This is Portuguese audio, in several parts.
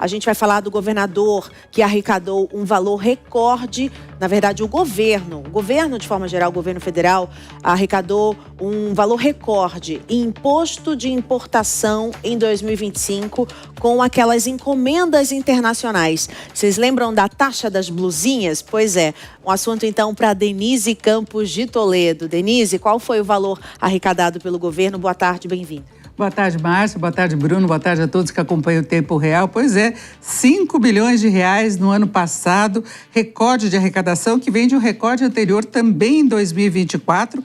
A gente vai falar do governador que arrecadou um valor recorde. Na verdade, o governo de forma geral, o governo federal, arrecadou um valor recorde em imposto de importação em 2025 com aquelas encomendas internacionais. Vocês lembram da taxa das blusinhas? Pois é, um assunto então para Denise Campos de Toledo. Denise, qual foi o valor arrecadado pelo governo? Boa tarde, bem-vinda. Boa tarde, Márcia. Boa tarde, Bruno. Boa tarde a todos que acompanham o Tempo Real. Pois é, 5 bilhões de reais no ano passado, recorde de arrecadação que vem de um recorde anterior também em 2024,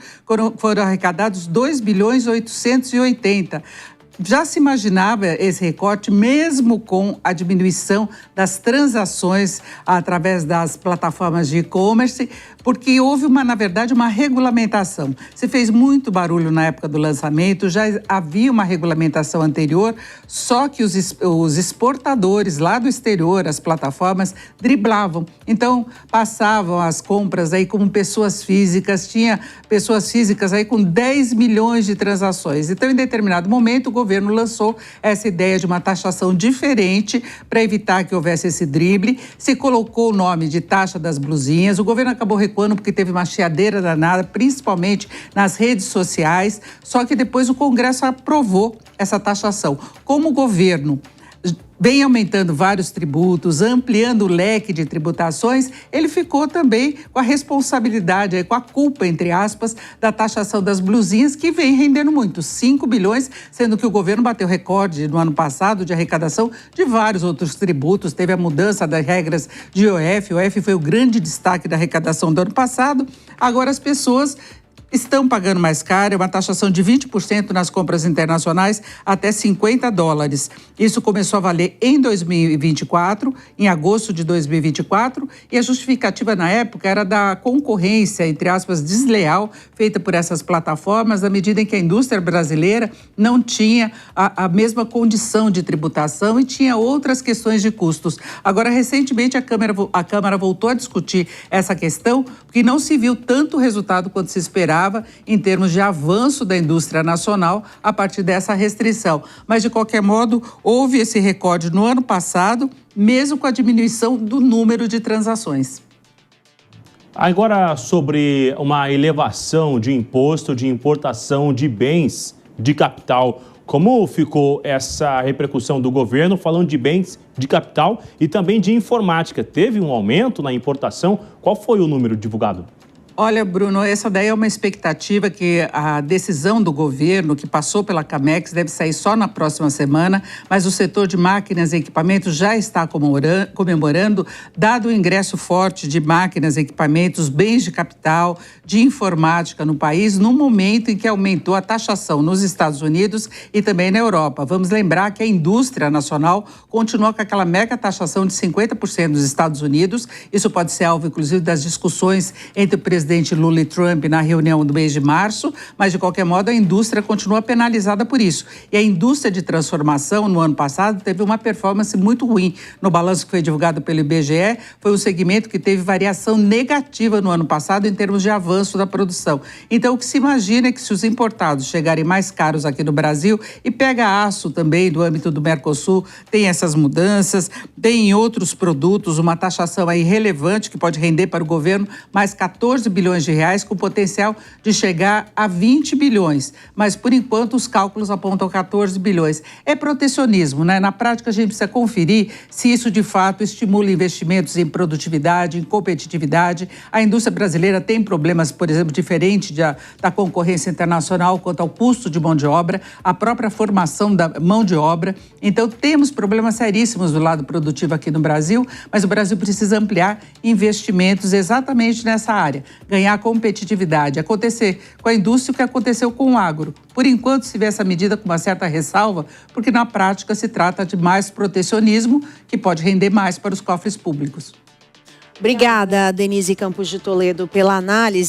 foram arrecadados 2 bilhões 880. Já se imaginava esse recorte, mesmo com a diminuição das transações através das plataformas de e-commerce, porque houve, na verdade, uma regulamentação. Se fez muito barulho na época do lançamento, já havia uma regulamentação anterior, só que os exportadores lá do exterior, as plataformas, driblavam. Então, passavam as compras aí como pessoas físicas, tinha pessoas físicas aí com 10 milhões de transações. Então, em determinado momento, o governo lançou essa ideia de uma taxação diferente para evitar que houvesse esse drible. Se colocou o nome de taxa das blusinhas. O governo acabou recuando porque teve uma chiadeira danada, principalmente nas redes sociais. Só que depois o Congresso aprovou essa taxação. Como o governo vem aumentando vários tributos, ampliando o leque de tributações, ele ficou também com a responsabilidade, com a culpa, entre aspas, da taxação das blusinhas, que vem rendendo muito, 5 bilhões, sendo que o governo bateu recorde no ano passado de arrecadação de vários outros tributos, teve a mudança das regras de IOF, o IOF foi o grande destaque da arrecadação do ano passado, agora as pessoas estão pagando mais caro, é uma taxação de 20% nas compras internacionais até $50. Isso começou a valer em 2024, em agosto de 2024, e a justificativa na época era da concorrência, entre aspas, desleal, feita por essas plataformas, na medida em que a indústria brasileira não tinha a mesma condição de tributação e tinha outras questões de custos. Agora, recentemente, a Câmara voltou a discutir essa questão, porque não se viu tanto resultado quanto se esperava em termos de avanço da indústria nacional a partir dessa restrição. Mas, de qualquer modo, houve esse recorde no ano passado, mesmo com a diminuição do número de transações. Agora, sobre uma elevação de imposto de importação de bens de capital. Como ficou essa repercussão do governo falando de bens de capital e também de informática? Teve um aumento na importação? Qual foi o número divulgado? Olha, Bruno, essa daí é uma expectativa que a decisão do governo, que passou pela Camex, deve sair só na próxima semana, mas o setor de máquinas e equipamentos já está comemorando, dado o ingresso forte de máquinas, equipamentos, bens de capital, de informática no país, no momento em que aumentou a taxação nos Estados Unidos e também na Europa. Vamos lembrar que a indústria nacional continua com aquela mega taxação de 50% nos Estados Unidos. Isso pode ser alvo, inclusive, das discussões entre o presidente Lula e Trump na reunião do mês de março, mas, de qualquer modo, a indústria continua penalizada por isso. E a indústria de transformação, no ano passado, teve uma performance muito ruim. No balanço que foi divulgado pelo IBGE, foi um segmento que teve variação negativa no ano passado em termos de avanço da produção. Então, o que se imagina é que se os importados chegarem mais caros aqui no Brasil, e pega aço também do âmbito do Mercosul, tem essas mudanças, tem em outros produtos uma taxação aí relevante que pode render para o governo mais 14 bilhões de reais, com potencial de chegar a 20 bilhões. Mas, por enquanto, os cálculos apontam 14 bilhões. É protecionismo, né? Na prática, a gente precisa conferir se isso, de fato, estimula investimentos em produtividade, em competitividade. A indústria brasileira tem problemas, por exemplo, diferente da concorrência internacional quanto ao custo de mão de obra, a própria formação da mão de obra. Então, temos problemas seríssimos do lado produtivo aqui no Brasil, mas o Brasil precisa ampliar investimentos exatamente nessa área. Ganhar competitividade, acontecer com a indústria o que aconteceu com o agro. Por enquanto, se vê essa medida com uma certa ressalva, porque na prática se trata de mais protecionismo, que pode render mais para os cofres públicos. Obrigada, Denise Campos de Toledo, pela análise.